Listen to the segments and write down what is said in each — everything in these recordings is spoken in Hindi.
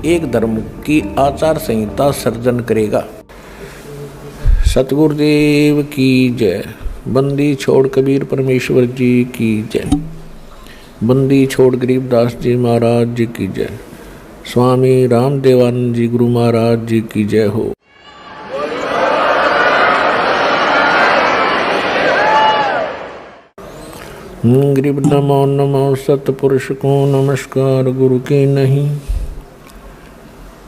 एक धर्म की आचार संहिता सर्जन करेगा। सतगुरुदेव की जय। बंदी छोड़ कबीर परमेश्वर जी की जय। बंदी छोड़ गरीबदास जी महाराज जी की जय। स्वामी रामदेवानंद जी गुरु महाराज जी की जय हो। गरीब नमो नमो सतपुरुष को नमस्कार गुरु के नहीं।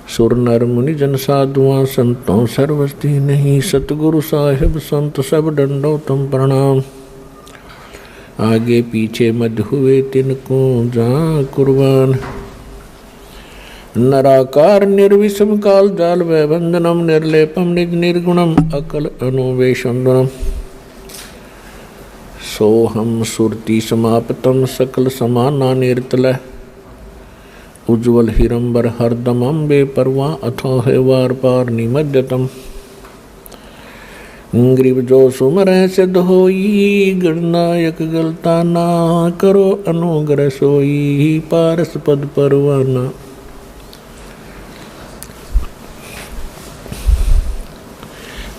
सुर नर मुनि जन साधुआ संतों सर्वस्ति नहीं। सतगुरु साहिब संत सब दंडोतम प्रणाम। आगे पीछे मध्य हुए तिनको जा कुर्बान। नराकार निर्विषम काल जाल वैबंधनम निर्लेपम निज निर्गुणम अकल अनुवेशंदनम। सोहम सुरति समाप्तम सकल समाना निर्तलय। उज्ज्वल हिरंबर हरदम अम्बे परवा अथो है वार पार निमज्जतम। ग्रीव जो सुमर सिद्ध होई गणनायक गलता ना। करो अनुग्रह सोई पारस पद परवाना।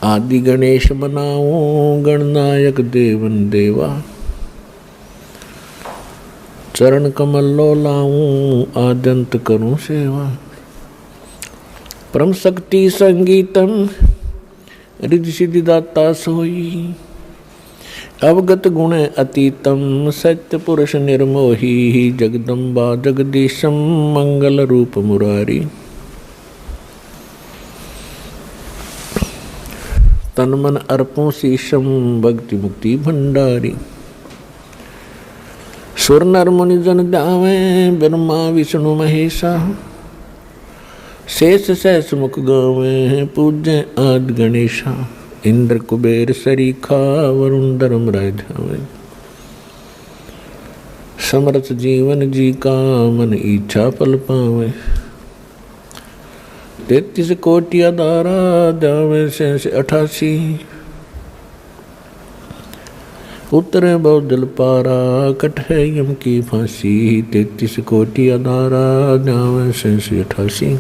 आदि गणेश बनाओ गणनायक देवन देवा। चरण कमल लो लाऊं आद्यंत करूं सेवा। परम शक्ति संगीतम रिद्धि सिद्धि दाता सोई। अवगत गुण अतीतम सत्य पुरुष निर्मोही। जगदम्बा जगदीशम मंगल रूप मुरारी। तन मन अर्पों शीशम भक्ति मुक्ति भंडारी। सुर नर मुनि जन ध्यावे ब्रह्मा विष्णु महेशा। शेष सहस मुख गावे पूज्य आदि गणेशा। इंद्र कुबेर सरीखा वरुण धर्म राय ध्यावे। समर्थ जीवन जी का मन इच्छा पल पावे। 33 कोटि अदारा जावे से 88। उतरे बहुदल पारा कट है यम की फांसी। 33 कोटि अदारा जावे से 88।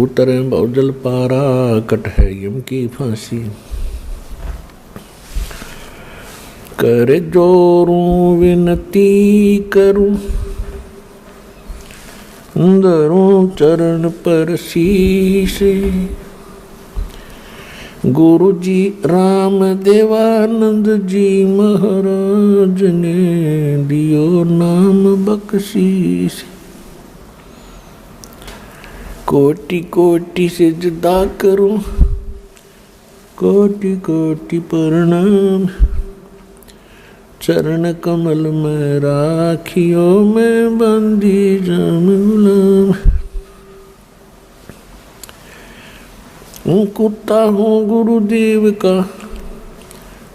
उतरे बहुदल पारा कट है यम की फांसी। कर जोरूं विनती करूं धरूं चरण पर शीश। गुरु जी राम देवानंद जी महाराज ने दियो नाम बख्शीश। कोटि कोटि सिजदा करूं कोटि कोटि प्रणाम। चरण कमल में राखियो मैं बंदी जाम गुलाम। कुत्ता हूँ गुरुदेव का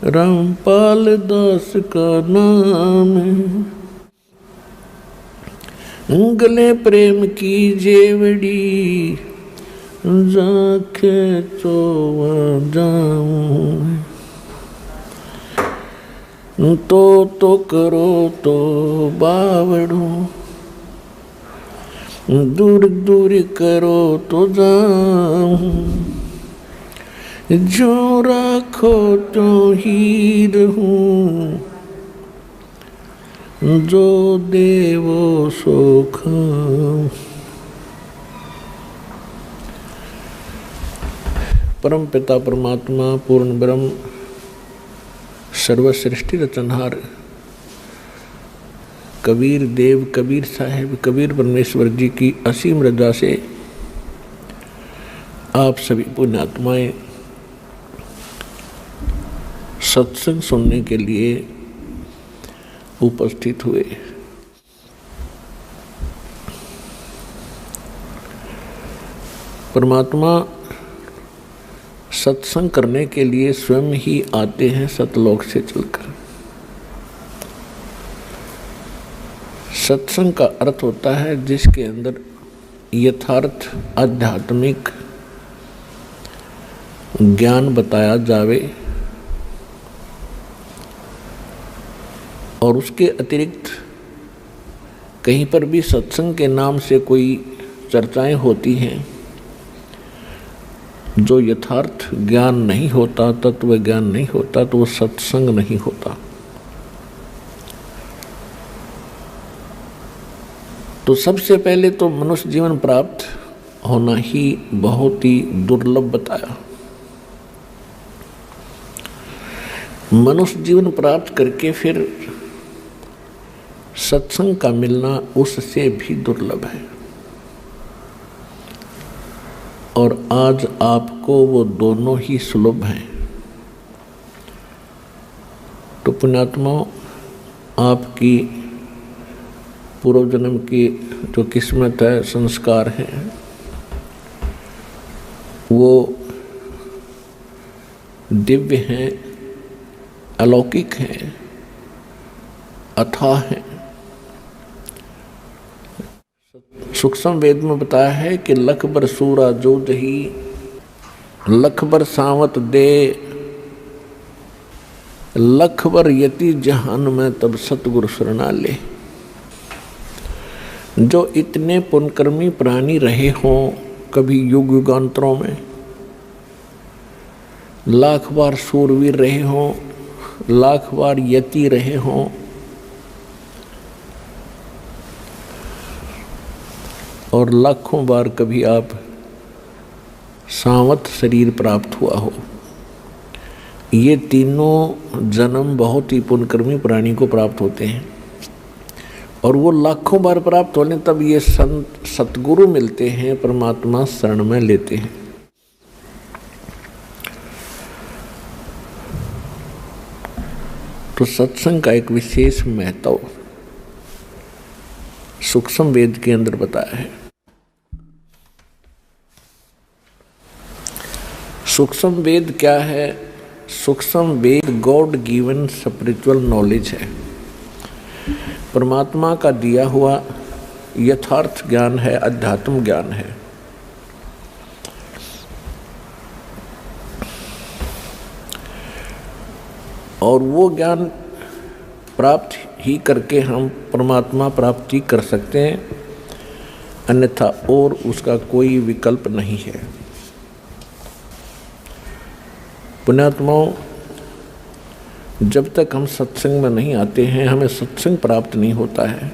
रामपाल दास का नाम। गले प्रेम की जेवड़ी जाके चोवा जाऊं। तो करो तो बावड़ो। दूर दूर करो तो जाऊं। जो राखो तो ही रहूं। जो देवो सो खाऊं। परम पिता परमात्मा पूर्ण ब्रह्म सर्वश्रेष्ठी रचनहार कबीर देव कबीर साहिब कबीर परमेश्वर जी की असीम रजा से आप सभी पुण्यात्माएं सत्संग सुनने के लिए उपस्थित हुए। परमात्मा सत्संग करने के लिए स्वयं ही आते हैं सतलोक से चलकर। सत्संग का अर्थ होता है जिसके अंदर यथार्थ आध्यात्मिक ज्ञान बताया जावे और उसके अतिरिक्त कहीं पर भी सत्संग के नाम से कोई चर्चाएं होती हैं, जो यथार्थ ज्ञान नहीं होता, तत्व ज्ञान नहीं होता, तो वो सत्संग नहीं होता। तो सबसे पहले तो मनुष्य जीवन प्राप्त होना ही बहुत ही दुर्लभ बताया। मनुष्य जीवन प्राप्त करके फिर सत्संग का मिलना उससे भी दुर्लभ है। और आज आपको वो दोनों ही सुलभ हैं। तो पुण्यात्मा, आपकी पूर्व जन्म की जो किस्मत है, संस्कार हैं, वो दिव्य हैं, अलौकिक हैं, अथाह हैं। सूक्ष्म वेद में बताया है कि लख बर सूरा जो दही, लख बर सावत दे, लख बर यति जहान में तब सतगुरु शरणा ले। जो इतने पुण्यकर्मी प्राणी रहे हों कभी युग युगांतरों में, लाख बार शूरवीर रहे हों, लाख बार यति रहे हों, और लाखों बार कभी आप सावत शरीर प्राप्त हुआ हो, ये तीनों जन्म बहुत ही पुण्यकर्मी प्राणी को प्राप्त होते हैं। और वो लाखों बार प्राप्त होने तब ये संत सतगुरु मिलते हैं, परमात्मा शरण में लेते हैं। तो सत्संग का एक विशेष महत्व सूक्ष्म वेद के अंदर बताया है। सूक्ष्म वेद क्या है? सूक्ष्म वेद गॉड गिवन स्पिरिचुअल नॉलेज है, परमात्मा का दिया हुआ यथार्थ ज्ञान है, अध्यात्म ज्ञान है। और वो ज्ञान प्राप्त ही करके हम परमात्मा प्राप्ति कर सकते हैं, अन्यथा और उसका कोई विकल्प नहीं है। पुण्यात्माओं, जब तक हम सत्संग में नहीं आते हैं, हमें सत्संग प्राप्त नहीं होता है,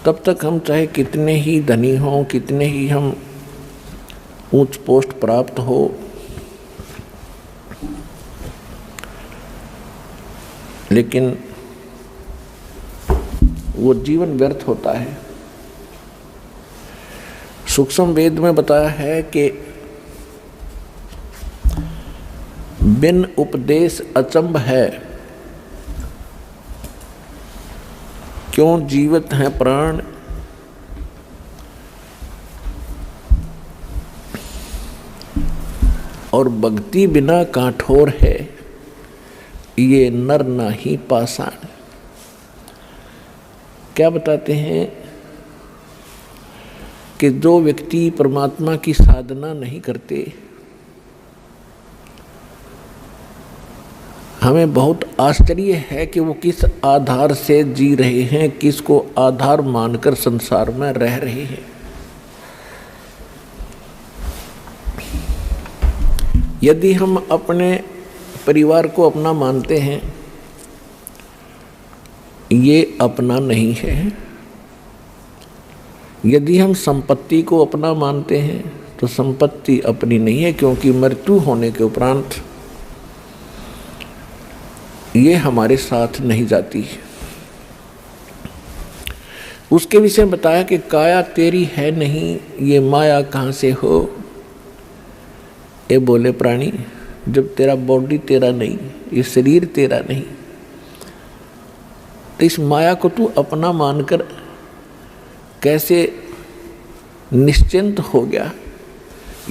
तब तक हम चाहे कितने ही धनी हों, कितने ही हम ऊंच पोस्ट प्राप्त हो, लेकिन वो जीवन व्यर्थ होता है। सूक्ष्म वेद में बताया है कि बिन उपदेश अचंभ है, क्यों जीवित हैं प्राण, और भक्ति बिना काठोर है, ये नर नाही पाषाण। क्या बताते हैं कि जो व्यक्ति परमात्मा की साधना नहीं करते, हमें बहुत आश्चर्य है कि वो किस आधार से जी रहे हैं, किसको आधार मानकर संसार में रह रहे हैं। यदि हम अपने परिवार को अपना मानते हैं, ये अपना नहीं है। यदि हम संपत्ति को अपना मानते हैं तो संपत्ति अपनी नहीं है, क्योंकि मृत्यु होने के उपरांत ये हमारे साथ नहीं जाती। उसके विषय में बताया कि काया तेरी है नहीं, ये माया कहाँ से हो। ये बोले प्राणी, जब तेरा बॉडी तेरा नहीं, ये शरीर तेरा नहीं, तो इस माया को तू अपना मानकर कैसे निश्चिंत हो गया?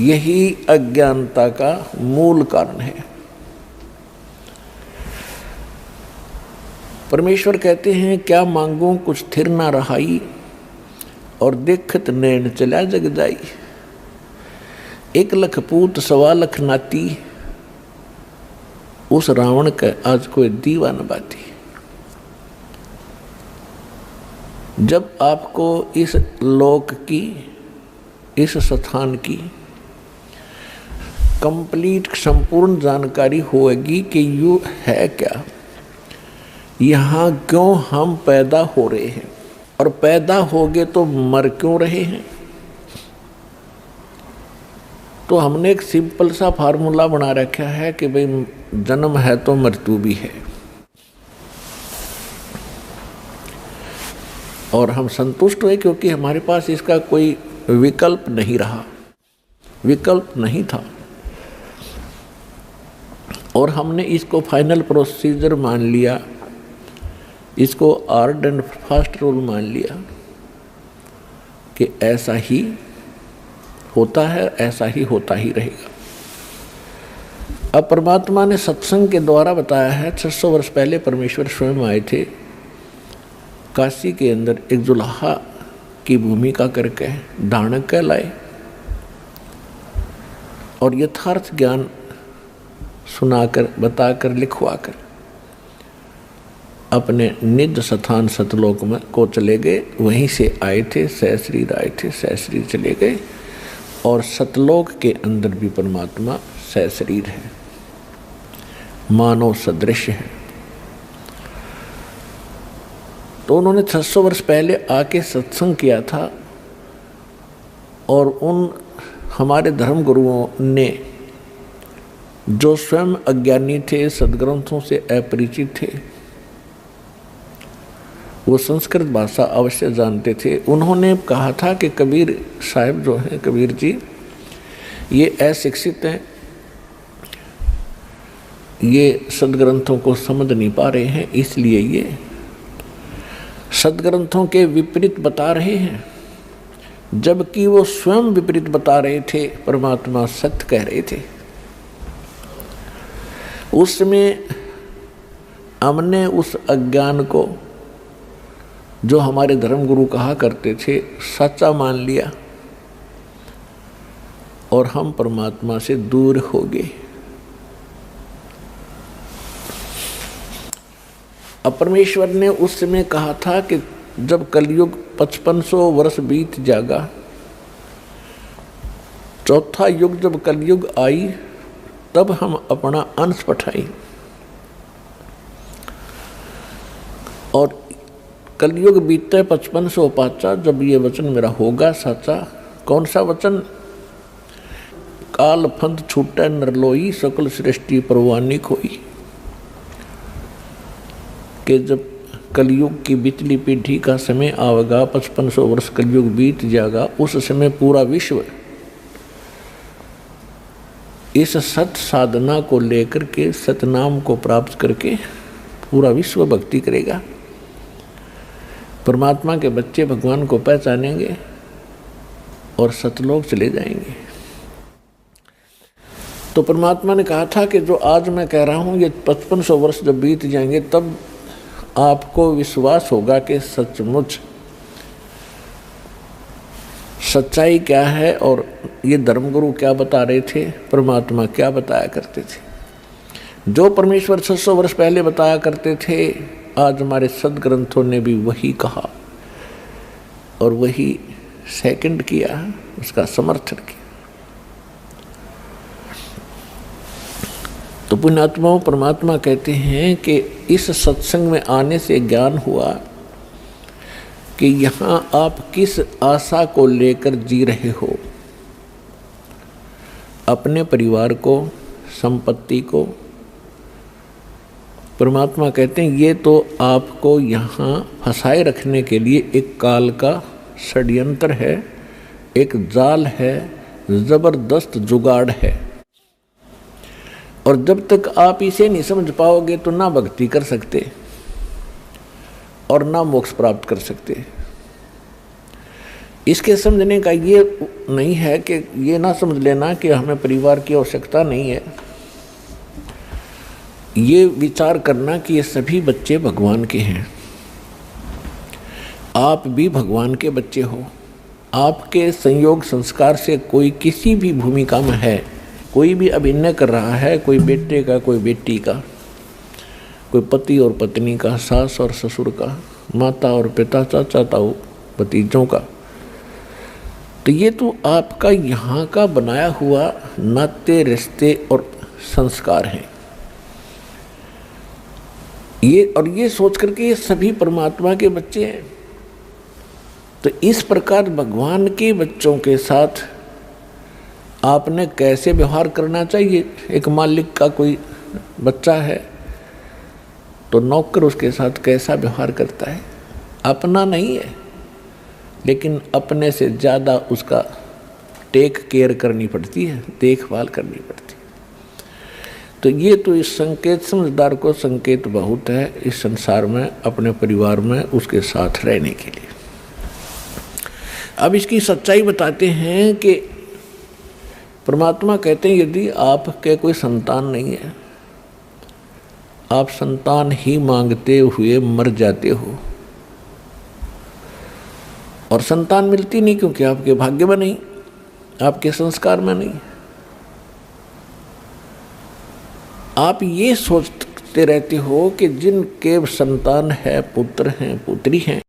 यही अज्ञानता का मूल कारण है। परमेश्वर कहते हैं, क्या मांगूं कुछ थिर ना रहाई, और देखत नैन चला जग जाई। 1 लख पूत 1.25 लाख नाती, उस रावण का आज कोई दीवा न बाती। जब आपको इस लोक की, इस स्थान की कंप्लीट संपूर्ण जानकारी होगी कि यू है क्या, यहाँ क्यों हम पैदा हो रहे हैं और पैदा हो गए तो मर क्यों रहे हैं, तो हमने एक सिंपल सा फार्मूला बना रखा है कि भाई जन्म है तो मृत्यु भी है। और हम संतुष्ट हुए क्योंकि हमारे पास इसका कोई विकल्प नहीं रहा, विकल्प नहीं था। और हमने इसको फाइनल प्रोसीजर मान लिया, इसको हार्ड एंड फास्ट रूल मान लिया कि ऐसा ही होता है, ऐसा ही होता ही रहेगा। अब परमात्मा ने सत्संग के द्वारा बताया है, 600 वर्ष पहले परमेश्वर स्वयं आए थे, काशी के अंदर एक जुलाहा की भूमिका करके दानक कहलाए और यथार्थ ज्ञान सुनाकर, बताकर, लिखवाकर अपने निज स्थान सतलोक में को चले गए। वहीं से आए थे, सहशरीर आए थे, सहशरीर चले गए और सतलोक के अंदर भी परमात्मा सहशरीर है, मानव सदृश है। तो उन्होंने 600 वर्ष पहले आके सत्संग किया था और उन हमारे धर्म गुरुओं ने जो स्वयं अज्ञानी थे, सद्ग्रंथों से अपरिचित थे, वो संस्कृत भाषा अवश्य जानते थे। उन्होंने कहा था कि कबीर साहब जो हैं, कबीर जी ये अशिक्षित हैं, ये सद्ग्रंथों को समझ नहीं पा रहे हैं, इसलिए ये सद्ग्रंथों के विपरीत बता रहे हैं, जबकि वो स्वयं विपरीत बता रहे थे, परमात्मा सत्य कह रहे थे। उसमें हमने उस अज्ञान को, जो हमारे धर्मगुरु कहा करते थे, सच्चा मान लिया और हम परमात्मा से दूर हो गए। अब परमेश्वर ने उस समय कहा था कि जब कलयुग 5500 वर्ष बीत जाएगा, चौथा युग जब कलयुग आई, तब हम अपना अंश पठाई। और कलयुग बीतते 5500 पाचा, जब ये वचन मेरा होगा साचा। कौन सा वचन? काल फंद छूटे नरलोई, सकल सृष्टि परवानी खोई। कि जब कलयुग की बिचली पीढ़ी का समय आवेगा, 5500 वर्ष कलयुग बीत जाएगा, उस समय पूरा विश्व इस सत साधना को लेकर के, सतनाम को प्राप्त करके पूरा विश्व भक्ति करेगा। परमात्मा के बच्चे भगवान को पहचानेंगे और सतलोक चले जाएंगे। तो परमात्मा ने कहा था कि जो आज मैं कह रहा हूँ, ये 5500 वर्ष जब बीत जाएंगे, तब आपको विश्वास होगा कि सचमुच सच्चाई क्या है और ये धर्मगुरु क्या बता रहे थे, परमात्मा क्या बताया करते थे। जो परमेश्वर 600 वर्ष पहले बताया करते थे, आज हमारे सदग्रंथों ने भी वही कहा और वही सेकंड किया, उसका समर्थन किया। तो पुण्यात्माओं, परमात्मा कहते हैं कि इस सत्संग में आने से ज्ञान हुआ कि यहाँ आप किस आशा को लेकर जी रहे हो, अपने परिवार को, संपत्ति को। परमात्मा कहते हैं ये तो आपको यहाँ फंसाए रखने के लिए एक काल का षड्यंत्र है, एक जाल है, जबरदस्त जुगाड़ है। और जब तक आप इसे नहीं समझ पाओगे तो ना भक्ति कर सकते और ना मोक्ष प्राप्त कर सकते। इसके समझने का ये नहीं है कि ये ना समझ लेना कि हमें परिवार की आवश्यकता नहीं है। ये विचार करना कि ये सभी बच्चे भगवान के हैं, आप भी भगवान के बच्चे हो। आपके संयोग संस्कार से कोई किसी भी भूमिका में है, कोई भी अभिनय कर रहा है, कोई बेटे का, कोई बेटी का, कोई पति और पत्नी का, सास और ससुर का, माता और पिता, चाचा ताऊ, भतीजों का। तो ये तो आपका यहाँ का बनाया हुआ नाते, रिश्ते और संस्कार हैं। ये सोच करके ये सभी परमात्मा के बच्चे हैं। तो इस प्रकार भगवान के बच्चों के साथ आपने कैसे व्यवहार करना चाहिए। एक मालिक का कोई बच्चा है तो नौकर उसके साथ कैसा व्यवहार करता है, अपना नहीं है, लेकिन अपने से ज़्यादा उसका टेक केयर करनी पड़ती है, देखभाल करनी पड़ती है। तो ये तो इस संकेत, समझदार को संकेत बहुत है इस संसार में, अपने परिवार में उसके साथ रहने के लिए। अब इसकी सच्चाई बताते हैं कि परमात्मा कहते हैं यदि आपके कोई संतान नहीं है, आप संतान ही मांगते हुए मर जाते हो, और संतान मिलती नहीं क्योंकि आपके भाग्य में नहीं, आपके संस्कार में नहीं। आप ये सोचते रहते हो कि जिनके संतान है, पुत्र हैं, पुत्री हैं,